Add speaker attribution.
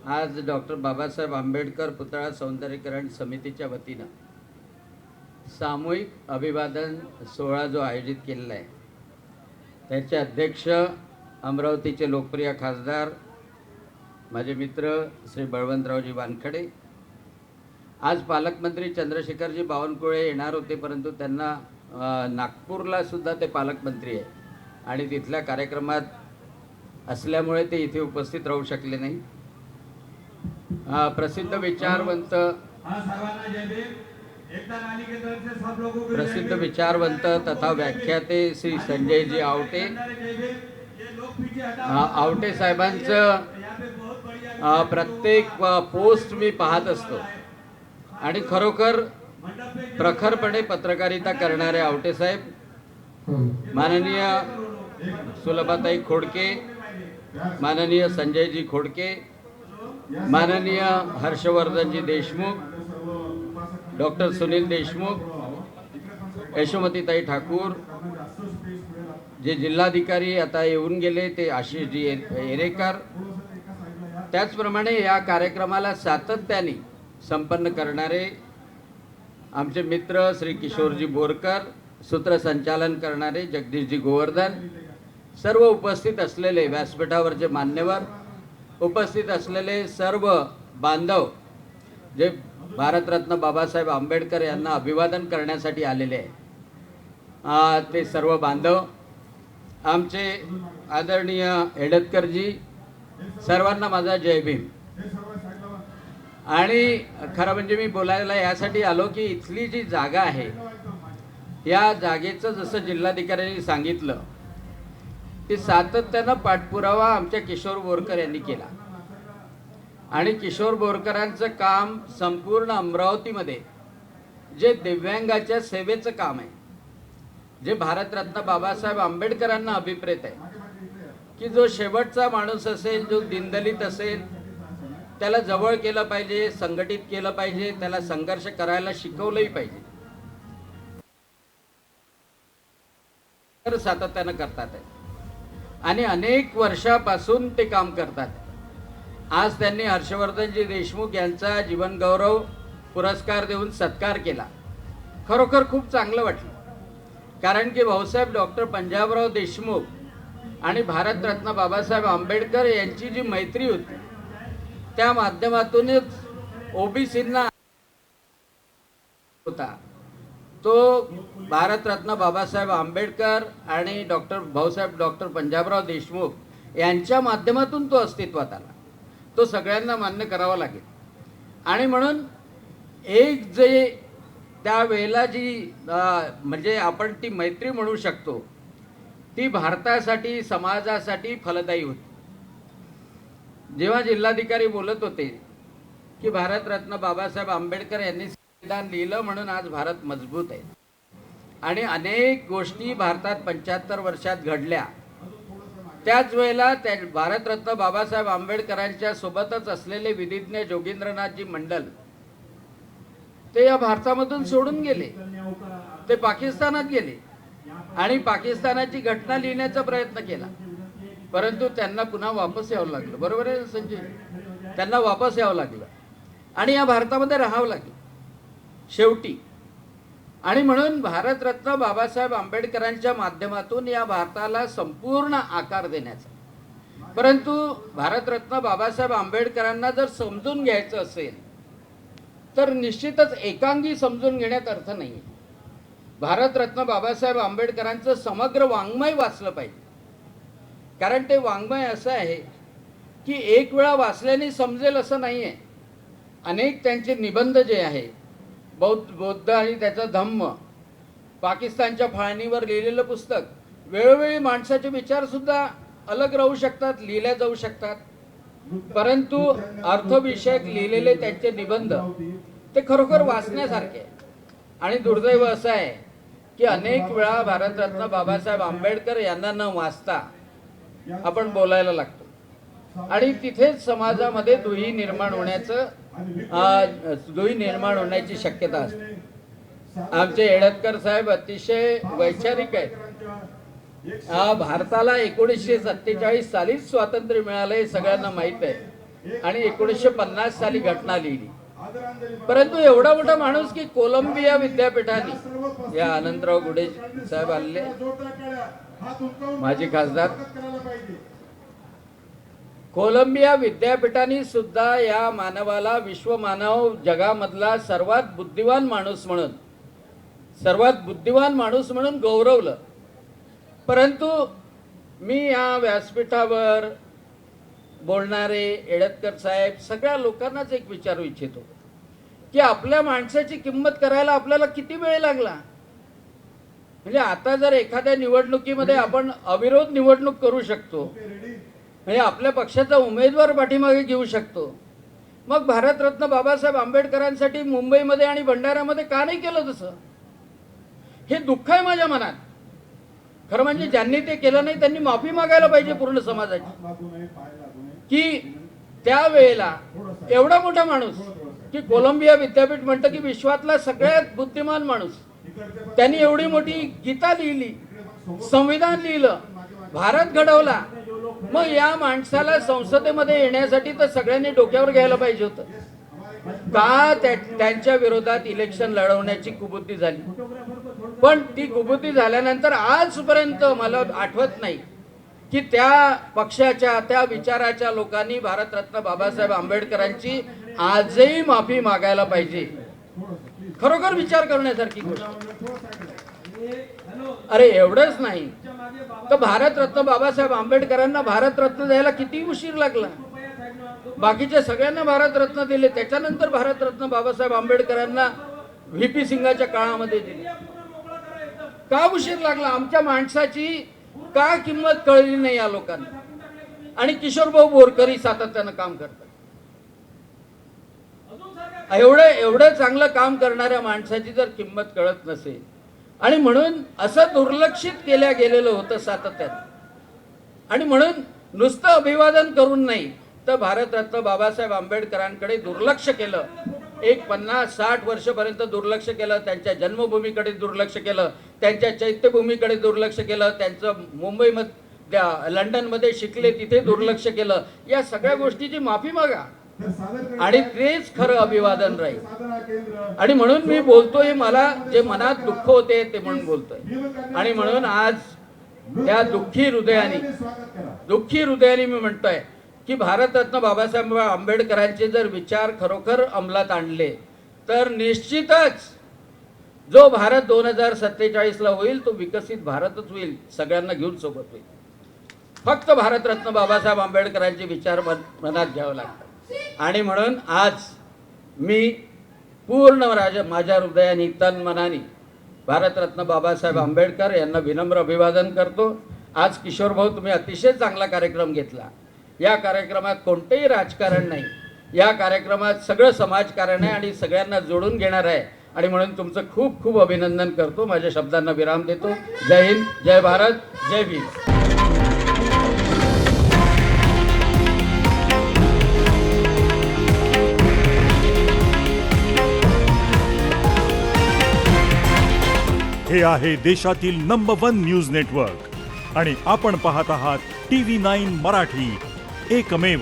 Speaker 1: आज डॉक्टर बाबासाहेब आंबेडकर पुतळा सौंदर्यीकरण समितीच्या वतीनं सामूहिक अभिवादन सोहळा जो आयोजित केलेला आहे त्याचे अध्यक्ष अमरावतीचे लोकप्रिय खासदार माझे मित्र श्री बळवंतरावजी वानखडे, आज पालकमंत्री चंद्रशेखरजी बावनकुळे येणार होते, परंतु त्यांना नागपूरला सुद्धा ते पालकमंत्री आहे आणि तिथल्या कार्यक्रमात असल्यामुळे ते इथे उपस्थित राहू शकले नाही। प्रसिद्ध विचारवंत तथा व्याख्याते श्री संजयजी आवटे साहेबांचं प्रत्येक पोस्ट मी पाहत असतो आणि खरोखर प्रखरपणे पत्रकारिता करणारे आवटे साहेब, माननीय सुलभाताई खोडके, माननीय संजयजी खोडके, माननीय हर्षवर्धनजी देशमुख, डॉक्टर सुनील देशमुख, यशोमतीताई ठाकूर, जे जिल्हाधिकारी आता येऊन गेले ते आशिषजी एरेकर, त्याचप्रमाणे या कार्यक्रमाला सातत्याने संपन्न करणारे आमचे मित्र श्री किशोरजी बोरकर, सूत्रसंचालन करणारे जगदीशजी गोवर्धन, सर्व उपस्थित असलेले व्यासपीठावरचे मान्यवर, उपस्थित असलेले सर्व बांधव जे भारतरत्न बाबासाहेब आंबेडकर यांना अभिवादन करण्यासाठी आलेले आहे, ते सर्व बांधव, आमचे आदरणीय हेडतकरजी, सर्वांना माझा जय भीम। आणि खरं म्हणजे मी बोलायला यासाठी आलो की इथली जी जागा आहे या जागेचं जसं जिल्हाधिकाऱ्यांनी सांगितलं की सातत्यानं पाठपुरावा आमच्या किशोर बोरकर यांनी केला आणि किशोर बोरकरांचं काम संपूर्ण अमरावतीमध्ये जे दिव्यांगाच्या सेवेचं काम आहे, जे भारतरत्न बाबासाहेब आंबेडकरांना अभिप्रेत आहे की जो शेवटचा माणूस असेल, जो दीनदलित असेल, त्याला जवळ केलं पाहिजे, संघटित केलं पाहिजे, त्याला संघर्ष करायला शिकवलंही पाहिजे, तर सातत्यानं करतात आणि अनेक वर्षापासून ते काम करतात। आज त्यांनी हर्षवर्धनजी देशमुख यांचा जीवन गौरव पुरस्कार देऊन सत्कार केला, खरोखर खूप चांगलं वाटलं, कारण की भाऊसाहेब डॉक्टर पंजाबराव देशमुख आणि भारतरत्न बाबासाहेब आंबेडकर यांची जी मैत्री होती त्या माध्यमातूनच ओबीसींना होता तो भारतरत्न बाबासाहेब आंबेडकर आणि भाऊसाहेब डॉक्टर पंजाबराव देशमुख यांच्या माध्यमातून तो अस्तित्वात आला, तो सगळ्यांना मान्य करावा लागेल। आणि म्हणून एक जे त्यावेळेला जी म्हणजे आपण ती मैत्री म्हणू शकतो ती भारतासाठी, समाजासाठी फलदायी होती। जेव्हा जिल्हाधिकारी बोलत होते की भारतरत्न बाबासाहेब आंबेडकर यांनी संविधान लिहिलं म्हणून आज भारत मजबूत आहे आणि अनेक गोष्टी भारतात 75 वर्षात घडल्या, त्याच वेळेला भारतरत्न बाबासाहेब आंबेडकरांच्या सोबतच असलेले विधिज्ञ जोगेंद्रनाथजी मंडल ते या भारतामधून सोडून गेले, ते पाकिस्तानात गेले आणि पाकिस्तानाची घटना लिहिण्याचा प्रयत्न केला, परंतु त्यांना पुन्हा वापस यावं लागलं। बरोबर आहे संजय, त्यांना वापस यावं लागलं आणि या भारतामध्ये राहावं लागलं शेवटी। आणि म्हणून भारतरत्न बाबासाहेब आंबेडकरांच्या माध्यमातून या भारताला संपूर्ण आकार देण्याचा, परंतु भारतरत्न बाबासाहेब आंबेडकरांना जर समजून घ्यायचं असेल तर निश्चितच एकांगी समजून घेण्यात अर्थ नाही। भारतरत्न बाबासाहेब आंबेडकरांचं समग्र वाङ्मय वाचलं पाहिजे, कारण ते वाङ्मय असं आहे की एक वेळा वाचल्याने समजेल असं नाही आहे। अनेक त्यांचे निबंध जे आहे, बौद्ध आणि त्याचा धम्म, पाकिस्तानच्या फाळणीवर लिहिलेलं पुस्तक, वेळोवेळी माणसाचे विचार सुद्धा अलग राहू शकतात, लिहिल्या जाऊ शकतात, परंतु अर्थविषयक लिहिलेले त्यांचे निबंध ते खरोखर वाचण्यासारखे आहे। आणि दुर्दैव असं आहे की अनेक वेळा भारतरत्न बाबासाहेब आंबेडकर यांना न वाचता आपण बोलायला लागतो आणि तिथेच समाजामध्ये दुही निर्माण होण्याची शक्यता असते। आमचे हेडतकर साहेब अतिशय वैचारिक आहेत, भारताला 1947 सालीच स्वातंत्र्य मिळाले हे सगळ्यांना माहित आहे, आणि 1950 साली घटना लिहिली. परंतु एवढा मोठा माणूस की कोलंबिया विद्यापीठाने, या आनंदराव गुडे साहेब आले माजी खासदार, कोलंबिया विद्यापीठाने सुद्धा या मानवाला विश्वमानव जगामधला सर्वात बुद्धिवान माणूस म्हणून गौरवलं. परंतु मी या व्यासपीठावर बोलणारे एडतकर साहेब सगळ्या लोकांनाच एक विचारू इच्छितो की आपल्या माणसाची किंमत करायला आपल्याला किती वेळ लागला. म्हणजे आता जर एखाद्या निवडणुकीमध्ये आपण अविरोध निवडणूक करू शकतो, म्हणजे आपल्या पक्षाचा उमेदवार पाठीमागे घेऊ शकतो, मग भारतरत्न बाबासाहेब आंबेडकरांसाठी मुंबईमध्ये आणि भंडाऱ्यामध्ये का नाही केलं तसं? हे दुःख आहे माझ्या मनात. खरं म्हणजे ज्यांनी ते केलं नाही त्यांनी माफी मागायला पाहिजे पूर्ण समाजाची, की त्यावेळेला एवढा मोठा माणूस की कोलंबिया विद्यापीठ म्हणतं की विश्वातला सगळ्यात बुद्धिमान माणूस, त्यांनी एवढी मोठी गीता लिहिली, संविधान लिहिलं, भारत घडवला. मग या माणसाला संसदेमध्ये येण्यासाठी तर सगळ्यांनी डोक्यावर घ्यायला पाहिजे होतं. का त्यांच्या विरोधात इलेक्शन लढवण्याची कुबुद्धी झाली? पण ती कुबुद्धी झाल्यानंतर आजपर्यंत मला आठवत नाही की त्या पक्षाच्या त्या विचाराच्या लोकांनी भारतरत्न बाबासाहेब आंबेडकरांची आजही माफी मागायला पाहिजे. खरोखर विचार करण्यासारखी गोष्ट. अरे एवढंच नाही तर भारतरत्न बाबासाहेब आंबेडकरांना भारतरत्न द्यायला किती उशीर लागला? बाकीच्या सगळ्यांना भारतरत्न दिले, त्याच्यानंतर भारतरत्न बाबासाहेब आंबेडकरांना व्हीपी सिंगाच्या काळामध्ये दिले. का उशीर लागला? आमच्या माणसाची का किंमत कळली नाही या लोकांना? आणि किशोरभाऊ बोरकरी सातत्यानं काम करतात. एवढं चांगलं काम करणाऱ्या माणसाची जर किंमत कळत नसेल आणि म्हणून असं दुर्लक्षित केल्या गेलेलं होतं सातत्यानं, आणि म्हणून नुसतं अभिवादन करून नाही तर भारतरत्न बाबासाहेब आंबेडकरांकडे दुर्लक्ष केलं. एक 50-60 वर्षपर्यंत दुर्लक्ष केलं. त्यांच्या जन्मभूमीकडे दुर्लक्ष केलं, त्यांच्या चैत्यभूमीकडे दुर्लक्ष केलं, त्यांचं मुंबईमध्ये लंडनमध्ये शिकले तिथे दुर्लक्ष केलं. या सगळ्या गोष्टीची माफी मागा आणि तेच खरं अभिवादन राहील. आणि म्हणून मी बोलतोय, मला जे मनात दुःख होते ते म्हणून बोलतोय. आणि म्हणून आज त्या दुःखी हृदयाने मी म्हणतोय की भारतरत्न बाबासाहेब आंबेडकरांचे जर विचार खरोखर अंमलात आणले तर निश्चितच जो भारत 2047ला होईल तो विकसित भारतच होईल, सगळ्यांना घेऊन सोबत होईल. फक्त भारतरत्न बाबासाहेब आंबेडकरांचे विचार मनात घ्यावे लागतात. आणि म्हणून आज मी पूर्ण माझ्या हृदयाने तन मनाने भारतरत्न बाबासाहेब आंबेडकर यांना विनम्र अभिवादन करतो. आज किशोरभाऊ तुम्ही अतिशय चांगला कार्यक्रम घेतला. या कार्यक्रमात कोणतेही राजकारण नाही, या कार्यक्रमात सगळं समाजकारण आहे आणि सगळ्यांना जोडून घेणार आहे. आणि म्हणून तुमचं खूप खूप अभिनंदन करतो. माझ्या शब्दांना विराम देतो. जय हिंद, जय भारत, जय भीम.
Speaker 2: हे आहे देशातील नंबर 1 न्यूज नेटवर्क आणि आपण पाहत आहात TV9 मराठी, एकमेव.